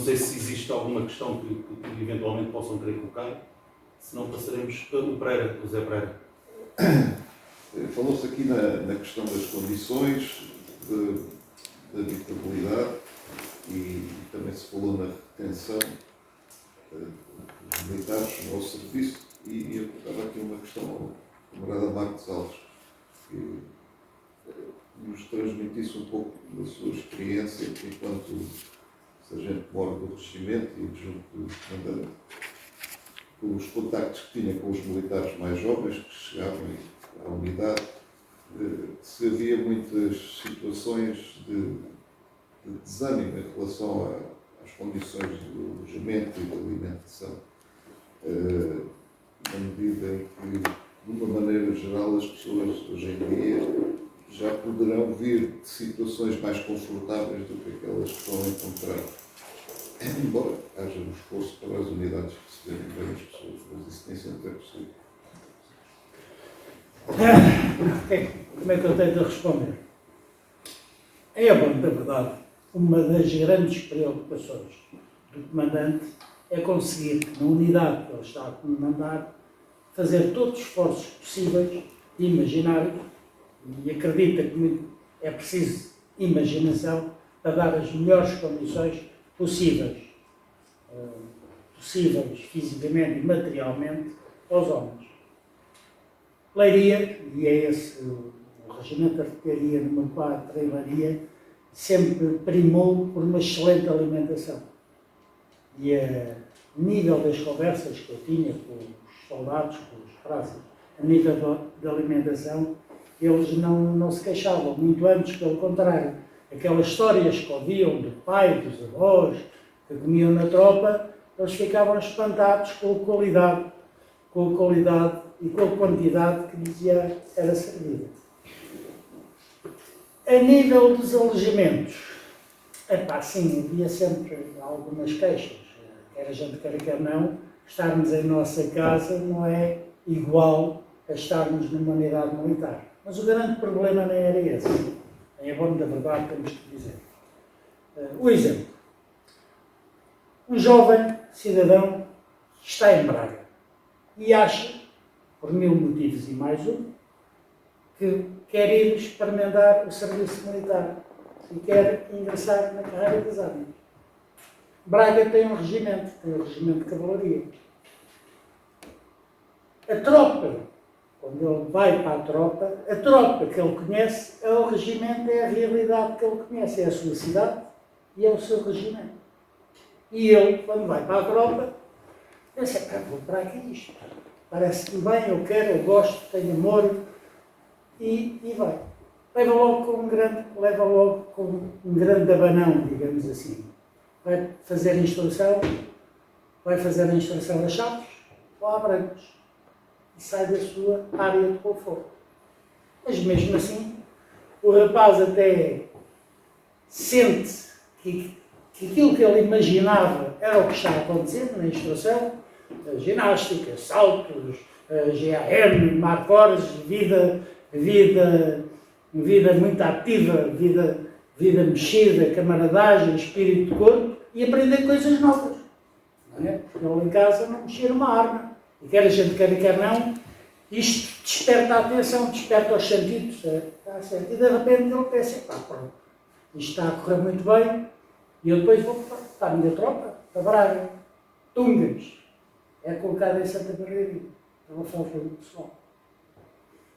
Não sei se existe alguma questão que eventualmente possam querer colocar, se não passaremos o Zé Pereira. Falou-se aqui na questão das condições de habitabilidade e também se falou na retenção dos militares ao serviço e eu estava aqui uma questão ao camarada Marcos Alves, que nos transmitisse um pouco da sua experiência enquanto sargento-mor do regimento e adjunto do comandante, os contactos que tinha com os militares mais jovens que chegavam à unidade, se havia muitas situações de desânimo em relação às condições do alojamento e da alimentação, na medida em que, de uma maneira geral, as pessoas hoje em dia já poderão vir de situações mais confortáveis do que aquelas que estão a encontrar. Embora haja um esforço para as unidades receberem bem as pessoas, mas isso nem sempre é possível. Como é que eu tenho de responder? É bom, na verdade, uma das grandes preocupações do comandante é conseguir, na unidade que ele está a comandar, fazer todos os esforços possíveis e imaginários, e acredita que é preciso imaginação para dar as melhores condições possíveis fisicamente e materialmente aos homens. Leiria, e é esse o regimento de artilharia no meu quadro em Leiria, sempre primou por uma excelente alimentação. E a nível das conversas que eu tinha com os soldados, com os praças, a nível da alimentação, eles não se queixavam, muito antes, pelo contrário. Aquelas histórias que ouviam do pai, dos avós, que comiam na tropa, eles ficavam espantados com a qualidade e com a quantidade que lhes era servida. A nível dos alojamentos, sim, havia sempre algumas queixas. Quer a gente quer não, estarmos em nossa casa não é igual a estarmos numa unidade militar. Mas o grande problema nem era esse. Em abono da verdade, temos que dizer. O exemplo. Um jovem cidadão está em Braga e acha, por mil motivos e mais um, que quer ir experimentar o serviço militar e quer ingressar na carreira das armas. Braga tem um regimento de cavalaria. A tropa, quando ele vai para a tropa que ele conhece é o regimento, é a realidade que ele conhece, é a sua cidade e é o seu regimento. E ele, quando vai para a tropa, pensa, vou para aqui isto. Parece-me bem, eu quero, eu gosto, tenho amor, e vai. Leva logo com um grande abanão, digamos assim. Vai fazer a instrução das chaves, lá a Brancos, e sai da sua área de conforto. Mas mesmo assim, o rapaz até sente que aquilo que ele imaginava era o que está acontecendo na instrução, ginástica, saltos, GAM, marcores, vida muito ativa, vida mexida, camaradagem, espírito de corpo, e aprender coisas novas. Não é? Ele em casa não mexia numa arma. E quer a gente quer não, isto desperta a atenção, desperta os sentidos. E de repente ele pensa, pronto, isto está a correr muito bem, e eu depois vou para a minha tropa, para Braga, Tungas, é colocado em Santa Margarida, pela falta de pessoal.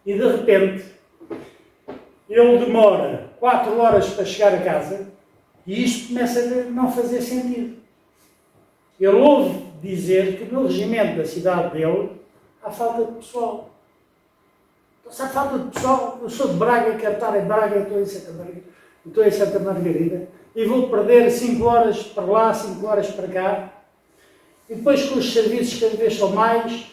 E de repente, ele demora 4 horas para chegar a casa, e isto começa a não fazer sentido. Ele ouve dizer que no regimento da cidade dele há falta de pessoal. Então, se há falta de pessoal, eu sou de Braga, quero estar em Braga, estou em Santa Margarida, e vou perder 5 horas para lá, 5 horas para cá, e depois com os serviços cada vez são mais,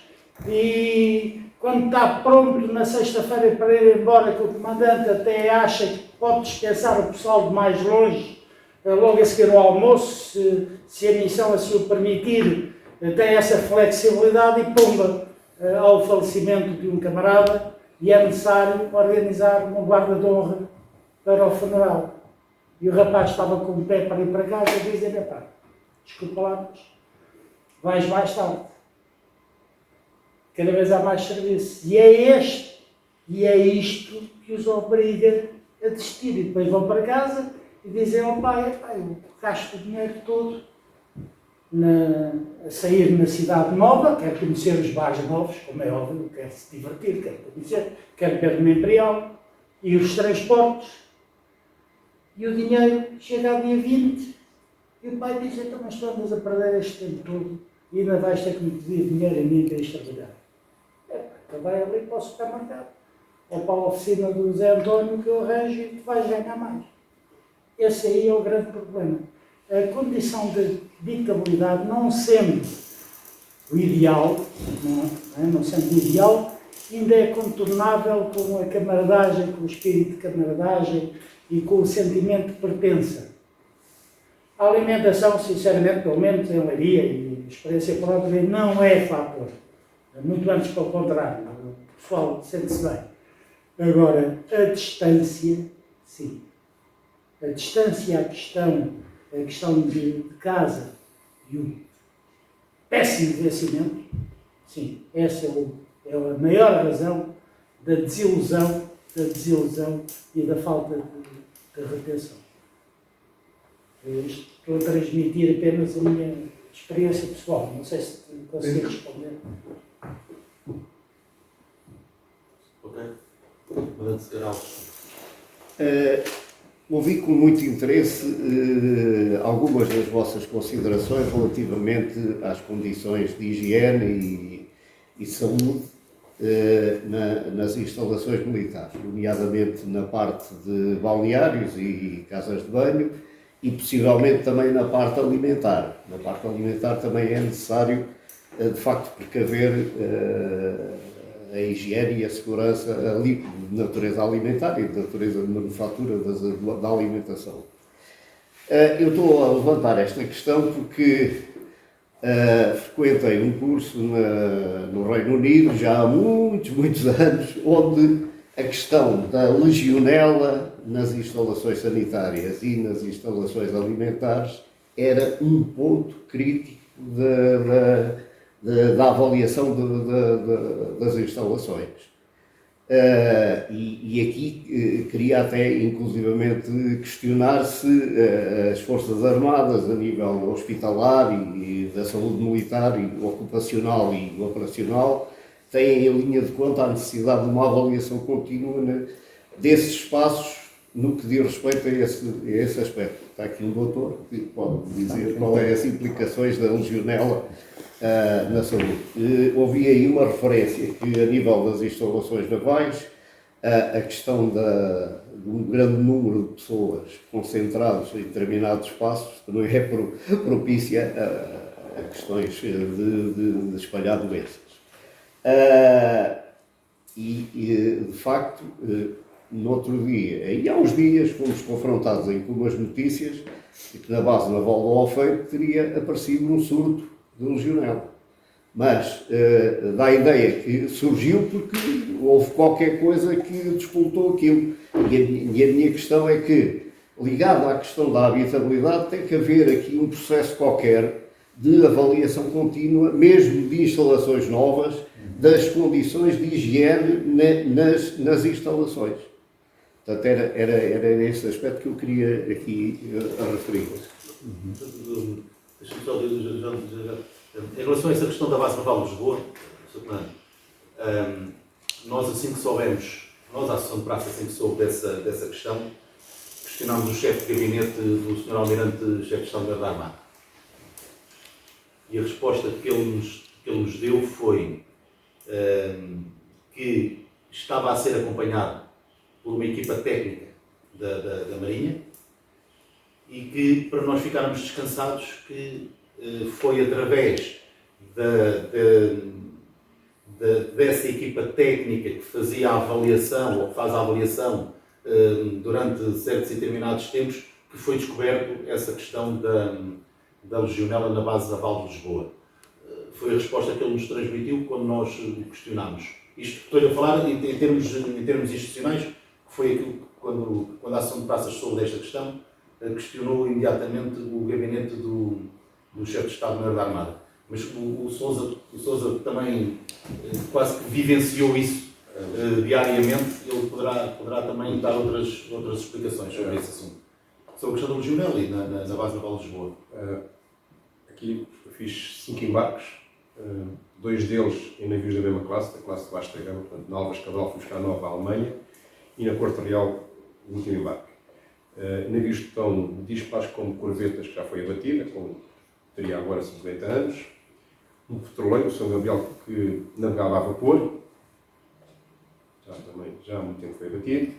e quando está pronto na sexta-feira para ir embora, que o comandante até acha que pode dispensar o pessoal de mais longe, logo a seguir ao almoço, se a missão assim o permitir, tem essa flexibilidade e pumba ao falecimento de um camarada, e é necessário organizar uma guarda de honra para o funeral. E o rapaz estava com o pé para ir para casa e dizia, desculpa lá, mas vais mais tarde. Cada vez há mais serviço. E é isto que os obriga a desistir. E depois vão para casa e dizem ao pai, eu gasto o dinheiro todo a sair na cidade nova, quero conhecer os bares novos, como é óbvio, quero se divertir, quero conhecer, quero ver uma Imperial, e os transportes, e o dinheiro chega ao dia 20, e o pai diz, então, mas tu andas a perder este tempo todo, e ainda vais ter que me pedir dinheiro a mim para ir trabalhar. Então vai ali para o supermercado, ou para a oficina do Zé António que eu arranjo e tu vais ganhar mais. Esse aí é o grande problema. A condição de dictabilidade não sendo o ideal, não sendo o ideal, ainda é contornável com a camaradagem, com o espírito de camaradagem e com o sentimento de pertença. A alimentação, sinceramente, pelo menos em Leiria e experiência própria, não é fator. Muito antes, pelo contrário, o pessoal sente-se bem. Agora, a distância, sim. A distância, a questão de casa e o péssimo vencimento, sim, essa é a maior razão da desilusão e da falta de retenção. Estou a transmitir apenas a minha experiência pessoal, não sei se consegui responder. Ok? Madame Alves. Ouvi com muito interesse algumas das vossas considerações relativamente às condições de higiene e saúde nas instalações militares, nomeadamente na parte de balneários e casas de banho e possivelmente também na parte alimentar. Na parte alimentar também é necessário, de facto, precaver a higiene e a segurança de natureza alimentar e de natureza de manufatura da alimentação. Eu estou a levantar esta questão porque frequentei um curso no Reino Unido já há muitos anos, onde a questão da legionela nas instalações sanitárias e nas instalações alimentares era um ponto crítico da avaliação das instalações. E aqui queria até inclusivamente questionar se as Forças Armadas a nível hospitalar e da saúde militar e ocupacional e operacional têm em linha de conta a necessidade de uma avaliação contínua desses espaços no que diz respeito a esse aspecto. Está aqui um doutor que pode dizer qual é as implicações da legionela na saúde. Ouvi aí uma referência que, a nível das instalações navais, a questão de um grande número de pessoas concentradas em determinados espaços não é propícia a questões de espalhar doenças. De facto, no outro dia, e há uns dias, fomos confrontados aí com umas notícias de que na base naval do Alfeiro teria aparecido um surto de legionela. Mas dá a ideia que surgiu porque houve qualquer coisa que despoltou aquilo. E a minha questão é que, ligado à questão da habitabilidade, tem que haver aqui um processo qualquer de avaliação contínua, mesmo de instalações novas, das condições de higiene nas instalações. Portanto, era nesse aspecto que eu queria aqui referir. Deixa-me só em relação a essa questão da base naval de Lisboa, nós assim que soubemos, nós, a Associação de Praça, assim que soube dessa questão, questionámos o chefe de gabinete do Sr. Almirante, chefe de Estado da Armada. E a resposta que ele nos deu foi que estava a ser acompanhado por uma equipa técnica da Marinha e que, para nós ficarmos descansados, que foi através dessa equipa técnica que fazia a avaliação, ou que faz a avaliação durante certos e determinados tempos, que foi descoberto essa questão da legionela na base naval de Lisboa. Foi a resposta que ele nos transmitiu quando nós o questionámos. Isto que estou a falar em termos institucionais, que foi aquilo que, quando a Associação de Praças soube desta questão, questionou imediatamente o gabinete do do chefe de Estado-Maior da Armada. Mas o Sousa também quase que vivenciou isso diariamente, ele poderá também dar outras explicações sobre esse assunto. Sobre a questão do legionel e na base naval de Lisboa. Aqui eu fiz 5 embarques, 2 deles em navios da mesma classe, da classe de vasta gama, portanto, na Alves Cabral fui buscar a Nova Alemanha e na Corte Real o último embarque. Navios que estão disparos como corvetas, que já foi abatida, teria agora 50 anos, um petroleiro, o São Gabriel, que navegava a vapor, já há muito tempo foi abatido.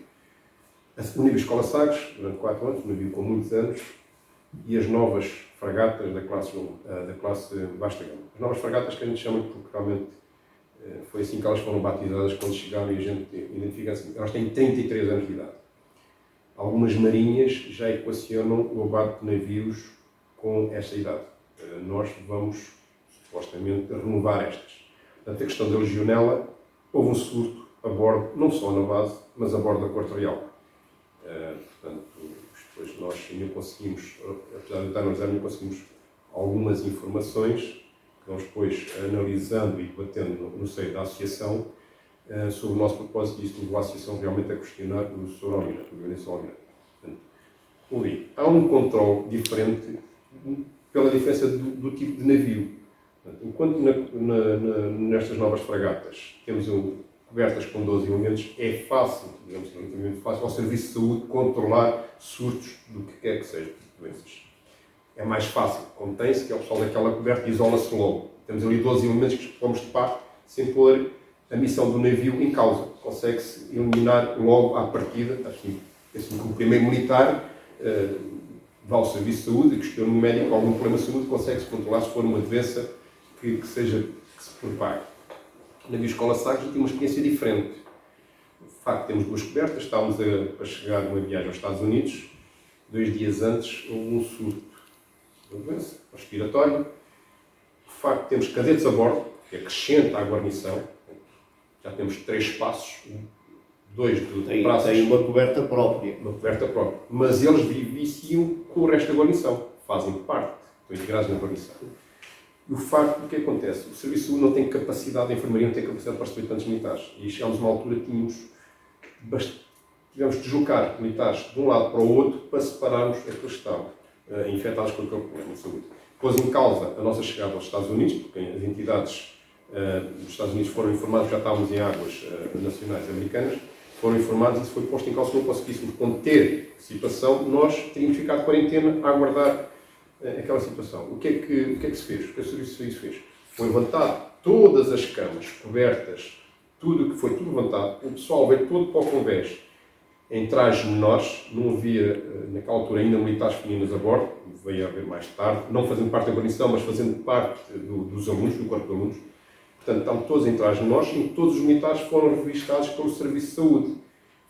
O navio Escola Sagres, durante 4 anos, um navio com muitos anos, e as novas fragatas da classe vasta gama. As novas fragatas que a gente chama porque realmente foi assim que elas foram batizadas quando chegaram e a gente identifica assim. Elas têm 33 anos de idade. Algumas marinhas já equacionam o abate de navios com esta idade. Nós vamos, supostamente, renovar estas. Portanto, a questão da legionela, houve um surto a bordo, não só na base, mas a bordo da Corte Real. Portanto, depois nós ainda conseguimos, apesar de estar no exame, conseguimos algumas informações que vamos depois analisando e debatendo no seio da associação sobre o nosso propósito, e isso levou a associação realmente a questionar o Sr. Almirante, o Gabinete do Almirante. Portanto, há um controle diferente pela diferença do tipo de navio. Portanto, enquanto nestas novas fragatas temos cobertas com 12 elementos, é fácil, digamos assim, relativamente fácil ao Serviço de Saúde controlar surtos do que quer que seja, doenças. É mais fácil, contém-se, que é o pessoal daquela coberta e isola-se logo. Temos ali 12 elementos que pomos de parte sem pôr a missão do navio em causa. Consegue-se eliminar logo à partida, assim que o primeiro militar vai ao Serviço de Saúde e questiona um médico algum problema de saúde, consegue-se controlar se for uma doença que se propague. O navio Escola Sagres tinha uma experiência diferente. De facto, temos 2 cobertas, estávamos a chegar numa viagem aos Estados Unidos. 2 dias antes, houve um surto de uma doença respiratória. De facto, temos cadetes a bordo, que acrescenta à guarnição. Já temos 3 espaços, 2 de braços. Tem uma coberta própria. Uma coberta própria. Mas eles viciam com o resto da guarnição. Fazem parte, estão integrados na guarnição. E o facto do que acontece, o Serviço de Saúde não tem capacidade, a enfermaria não tem capacidade para receber tantos militares. E chegámos a uma altura que tivemos de deslocar militares de um lado para o outro para separarmos aqueles que estavam infectados com aquele problema de saúde. Pôs em causa a nossa chegada aos Estados Unidos, porque as entidades dos Estados Unidos foram informadas, já estávamos em águas nacionais americanas, foram informados e isso foi posto em causa. Se não conseguíssemos conter a situação, nós teríamos ficado de quarentena a aguardar aquela situação. O que é que se fez? O que o Serviço de Saúde fez? Foi levantado todas as camas, cobertas, tudo que foi tudo levantado. O pessoal veio todo para o convés em trajes menores. Não havia, naquela altura, ainda militares femininas a bordo. Veio a haver mais tarde, não fazendo parte da guarnição, mas fazendo parte dos alunos, do corpo de alunos. Portanto, estavam todos em trajes menores e todos os militares foram revistados pelo Serviço de Saúde.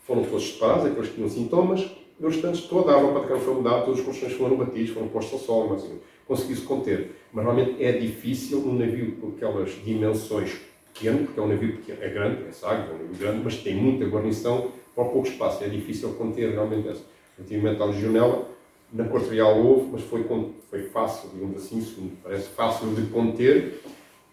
Foram todos separados, aqueles que tinham sintomas. E os restantes, toda a roupa de cama foi mudada, todos os colchões foram batidos, foram postos ao sol, mas assim, conseguiu-se conter. Mas realmente é difícil um navio com aquelas dimensões pequeno, porque é um navio pequeno, é grande, é Sagres, é um navio grande, mas tem muita guarnição para pouco espaço. É difícil conter realmente essa. Relativamente à legionela, na Corte Real houve, mas foi fácil, digamos assim, me parece fácil de conter,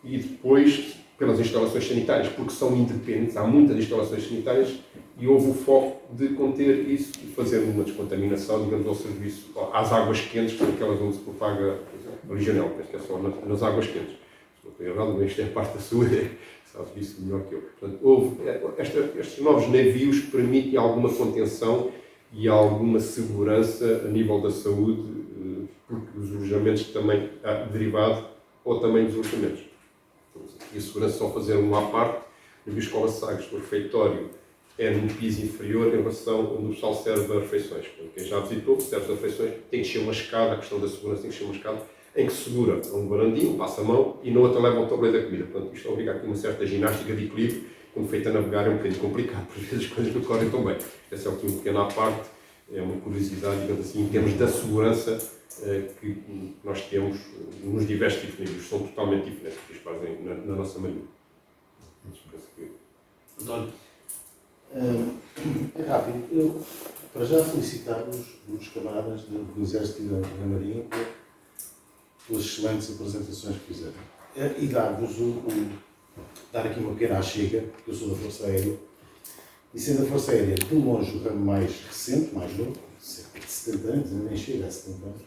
e depois pelas instalações sanitárias, porque são independentes, há muitas instalações sanitárias, e houve o foco de conter isso e fazer uma descontaminação, digamos, ao serviço, às águas quentes, que são aquelas onde se propaga a legionela, penso que é só nas águas quentes. Se não estou errado, mas isto é parte da saúde, sabe disso melhor que eu. Portanto, estes novos navios permitem alguma contenção e alguma segurança a nível da saúde, porque os alojamentos também derivado ou também dos alojamentos. E a segurança só fazer uma à parte, no navio Escola Sagres, o refeitório é num piso inferior em relação onde o pessoal serve as refeições. Quem já visitou, serve as refeições, tem que ser uma escada, a questão da segurança tem que ser uma escada, em que segura um barandinho, passa a mão e na outra leva o tabuleiro da comida. Portanto, isto obriga aqui uma certa ginástica de equilíbrio, quando feito a navegar é um bocadinho complicado, por vezes as coisas não correm tão bem. Esse é aqui um pequeno à parte, é uma curiosidade, digamos assim, em termos da segurança que nós temos nos diversos tipos de navios. São totalmente diferentes que fazem na nossa marinha. António. É rápido. Eu, para já, felicitar os camaradas do Exército e da Marinha pelas excelentes apresentações que fizeram. E dar-vos dar aqui uma pequena chega, porque eu sou da Força Aérea, e sendo a Força Aérea de longe o ramo mais recente, mais novo, cerca de 70 anos, nem chega a 70 anos,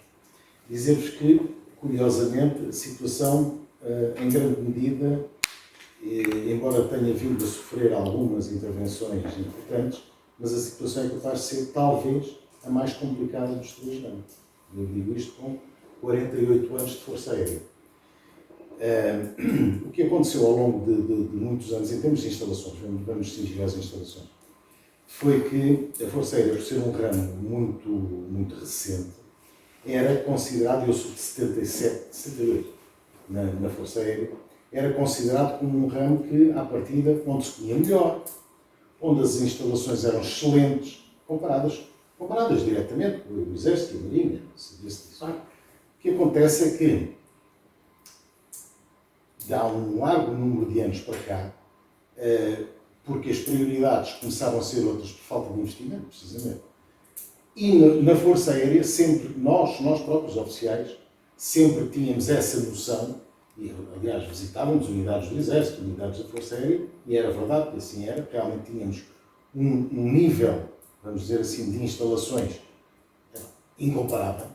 dizer-vos que, curiosamente, a situação, em grande medida, embora tenha vindo a sofrer algumas intervenções importantes, mas a situação é capaz de ser, talvez, a mais complicada dos 3 anos. Eu digo isto com 48 anos de Força Aérea. O que aconteceu ao longo de muitos anos, em termos de instalações, vamos distinguir as instalações, foi que a Força Aérea, por ser um ramo muito recente, era considerado, eu sou de 77, 78, na Força Aérea, era considerado como um ramo que, à partida, onde se conhecia melhor, onde as instalações eram excelentes, comparadas diretamente com o Exército e a Marinha. O que acontece é que, há um largo número de anos para cá, porque as prioridades começaram a ser outras por falta de investimento, precisamente. E na Força Aérea, sempre, nós próprios oficiais, sempre tínhamos essa noção, e aliás visitávamos unidades do Exército, unidades da Força Aérea, e era verdade que assim era, realmente tínhamos um nível, vamos dizer assim, de instalações incomparável.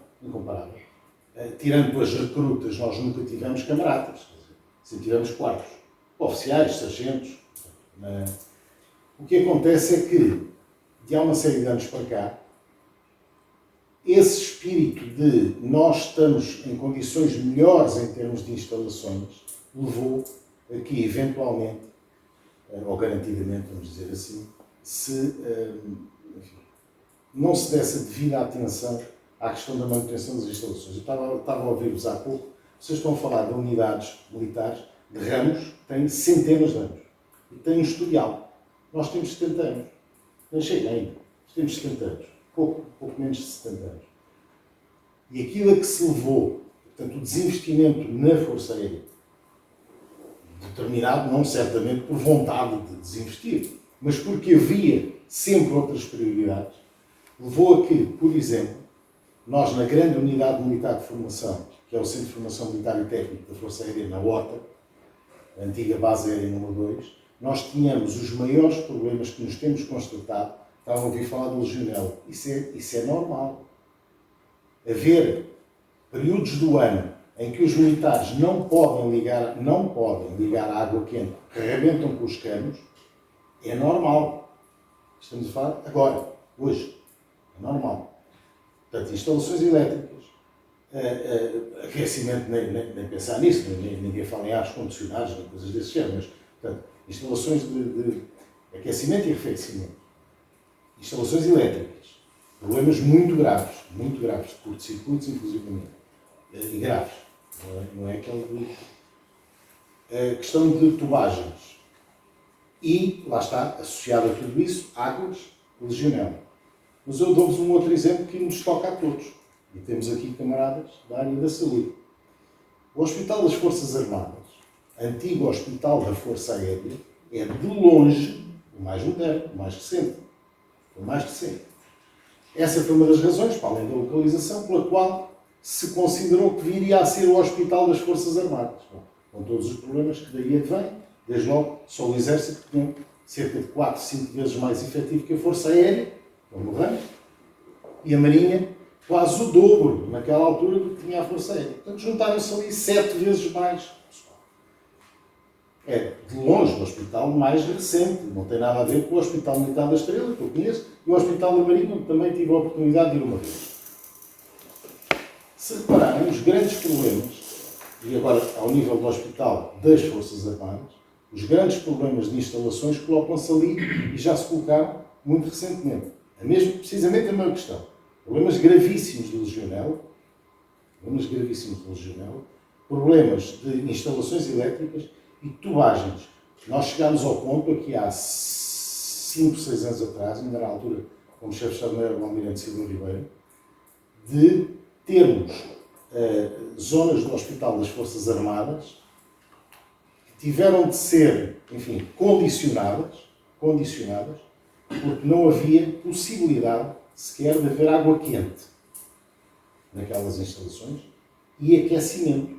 Tirando as recrutas, nós nunca tivemos camaradas, sempre tivemos quartos, oficiais, sargentos. O que acontece é que, de há uma série de anos para cá, esse espírito de nós estamos em condições melhores em termos de instalações levou a que, eventualmente, ou garantidamente, vamos dizer assim, não se desse a devida atenção à questão da manutenção das instalações. Eu estava a ouvir-vos há pouco, vocês estão a falar de unidades militares, de ramos, que têm centenas de anos. E têm um historial. Nós temos 70 anos. Não chega ainda. Nós temos 70 anos. Pouco menos de 70 anos. E aquilo a que se levou, portanto, o desinvestimento na Força Aérea, determinado não certamente por vontade de desinvestir, mas porque havia sempre outras prioridades, levou a que, por exemplo, nós na grande unidade militar de formação, que é o Centro de Formação Militar e Técnico da Força Aérea, na OTA, a antiga Base Aérea número 2, nós tínhamos os maiores problemas que nos temos constatado. Estavam a ouvir falar do legionela. Isso é normal. Haver períodos do ano em que os militares não podem ligar a água quente, que arrebentam com os canos, é normal. Estamos a falar agora, hoje. É normal. Portanto, instalações elétricas, aquecimento, nem pensar nisso, ninguém fala em ares condicionados, nem coisas desse género, mas, portanto, instalações de aquecimento e arrefecimento, instalações elétricas, problemas muito graves, de curto-circuitos, inclusive, e graves, não é aquele a questão de tubagens. E, lá está, associado a tudo isso, águas, legionela. Mas eu dou-vos um outro exemplo que nos toca a todos. E temos aqui camaradas da área da saúde. O Hospital das Forças Armadas, antigo Hospital da Força Aérea, é de longe o mais moderno, o mais recente. Essa foi uma das razões, para além da localização, pela qual se considerou que viria a ser o Hospital das Forças Armadas. Bom, com todos os problemas que daí advêm, desde logo, só o Exército, que tem cerca de 4, 5 vezes mais efetivo que a Força Aérea, no ramo, e a Marinha, quase o dobro, naquela altura, do que tinha a Força Aérea. Portanto, juntaram-se ali 7 vezes mais. É, de longe, o hospital mais recente. Não tem nada a ver com o Hospital Militar da Estrela, que eu conheço, e o Hospital da Marinha, onde também tive a oportunidade de ir uma vez. Se repararem, os grandes problemas, e agora ao nível do Hospital das Forças Armadas, os grandes problemas de instalações colocam-se ali e já se colocaram muito recentemente. Precisamente a mesma questão. Problemas gravíssimos de legionela, problemas de instalações elétricas e tubagens. Nós chegámos ao ponto, aqui há 5, 6 anos atrás, ainda na altura, como chefe de Estado-Maior do Almirante Silva Ribeiro, de termos zonas do Hospital das Forças Armadas que tiveram de ser, enfim, condicionadas, porque não havia possibilidade sequer de haver água quente naquelas instalações, e aquecimento.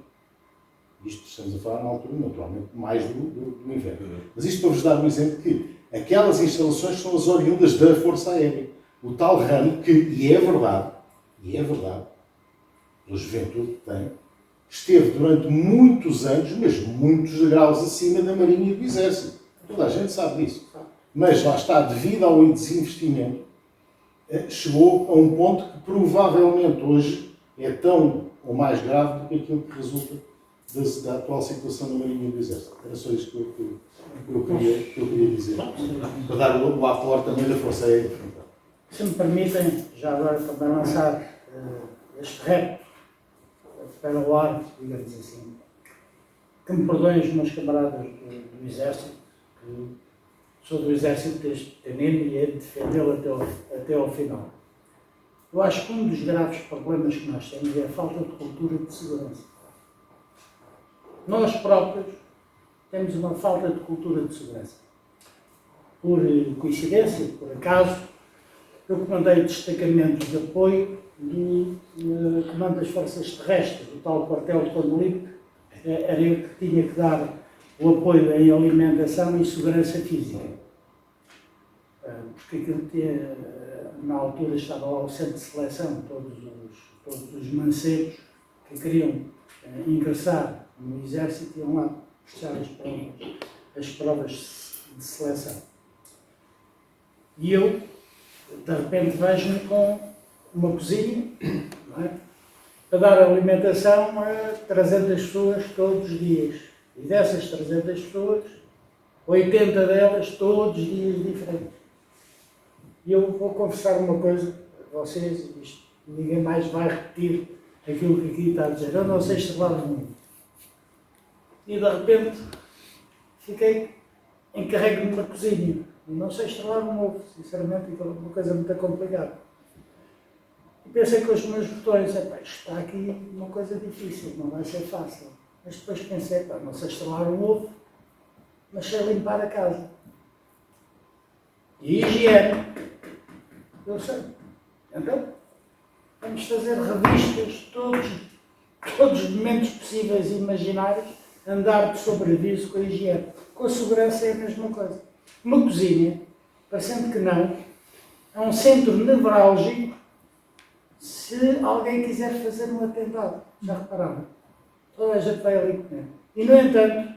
Isto estamos a falar na altura, naturalmente, mais do inverno. Mas isto para vos dar um exemplo que aquelas instalações são as oriundas da Força Aérea. O tal ramo que, e é verdade, pela juventude que tem, esteve durante muitos anos, mas muitos graus acima da Marinha e do Exército. Toda a gente sabe disso. Mas lá está, devido ao desinvestimento, chegou a um ponto que provavelmente hoje é tão ou mais grave do que aquilo que resulta da atual situação da Marinha e do Exército. Era só isso que eu queria dizer. Para dar o aporte também da Força Aérea. Se me permitem, já agora para lançar este repto para o ar, digamos assim, que me perdoem os meus camaradas do Exército, que sou do Exército desde pequenino e hei de defendê-lo até ao final. Eu acho que um dos graves problemas que nós temos é a falta de cultura de segurança. Nós próprios temos uma falta de cultura de segurança. Por coincidência, por acaso, eu comandei destacamentos de apoio do Comando das Forças Terrestres, do tal quartel de Condolipe, era eu que tinha que dar o apoio em alimentação e segurança física. Porque aquilo que na altura estava lá o centro de seleção, todos os mancebos que queriam ingressar no Exército iam lá fechar as provas de seleção. E eu, de repente, vejo-me com uma cozinha, não é? Para dar alimentação a 300 pessoas todos os dias. E dessas 300 pessoas, 80 delas todos os dias diferentes. E eu vou confessar uma coisa a vocês, isto, ninguém mais vai repetir aquilo que aqui está a dizer. Eu não sei estrelar o mundo. E de repente fiquei encarregue numa cozinha. E não sei estrelar um ovo, sinceramente, é uma coisa muito complicada. E pensei com os meus botões, isto está aqui uma coisa difícil, não vai ser fácil. Mas depois pensei, não sei estrelar um ovo, mas sei limpar a casa. E higiene, eu sei. Então, vamos fazer revistas, todos os momentos possíveis e imaginários, andar de sobreaviso com a higiene. Com a segurança é a mesma coisa. Uma cozinha, parecendo que não, é um centro nevrálgico se alguém quiser fazer um atentado. Já repararam? Toda a gente vai ali comer. E, no entanto,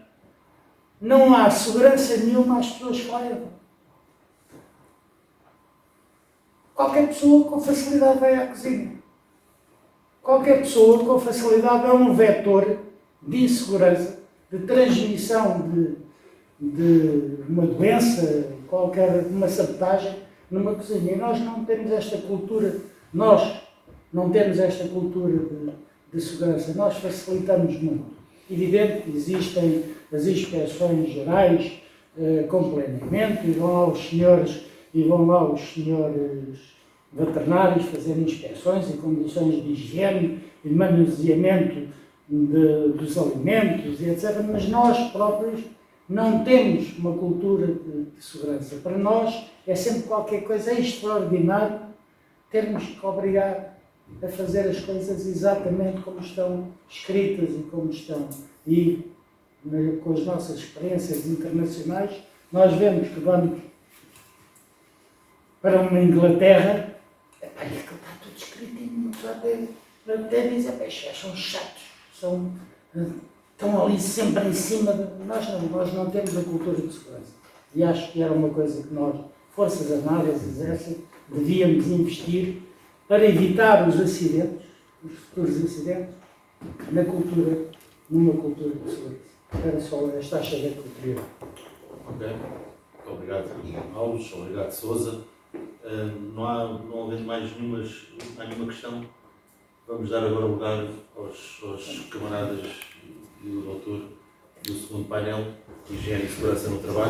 não há segurança nenhuma às pessoas que lá entram. Qualquer pessoa com facilidade vai à cozinha. Qualquer pessoa com facilidade é um vetor de insegurança, de transmissão de uma doença, qualquer uma sabotagem numa cozinha. E nós não temos esta cultura, de segurança. Nós facilitamos muito. Evidente que existem as inspeções gerais com planeamento e vão lá os senhores veterinários fazer inspeções e condições de higiene e manuseamento dos alimentos e etc. Mas nós próprios não temos uma cultura de segurança. Para nós é sempre qualquer coisa extraordinário termos que obrigar a fazer as coisas exatamente como estão escritas e como estão. E com as nossas experiências internacionais, nós vemos que vamos para uma Inglaterra, e aquilo está tudo escritinho, até dizem, são chatos, estão ali sempre em cima de... Nós não temos a cultura de segurança. E acho que era uma coisa que nós, Forças Armadas, Exército, devíamos investir para evitar os acidentes, os futuros acidentes, numa cultura de segurança. Era só esta a chave que eu queria. Ok. Muito obrigado, Paulo. Obrigado, Sousa. Não há mais nenhuma questão. Vamos dar agora lugar aos camaradas e o doutor do segundo painel, Higiene e Segurança no Trabalho.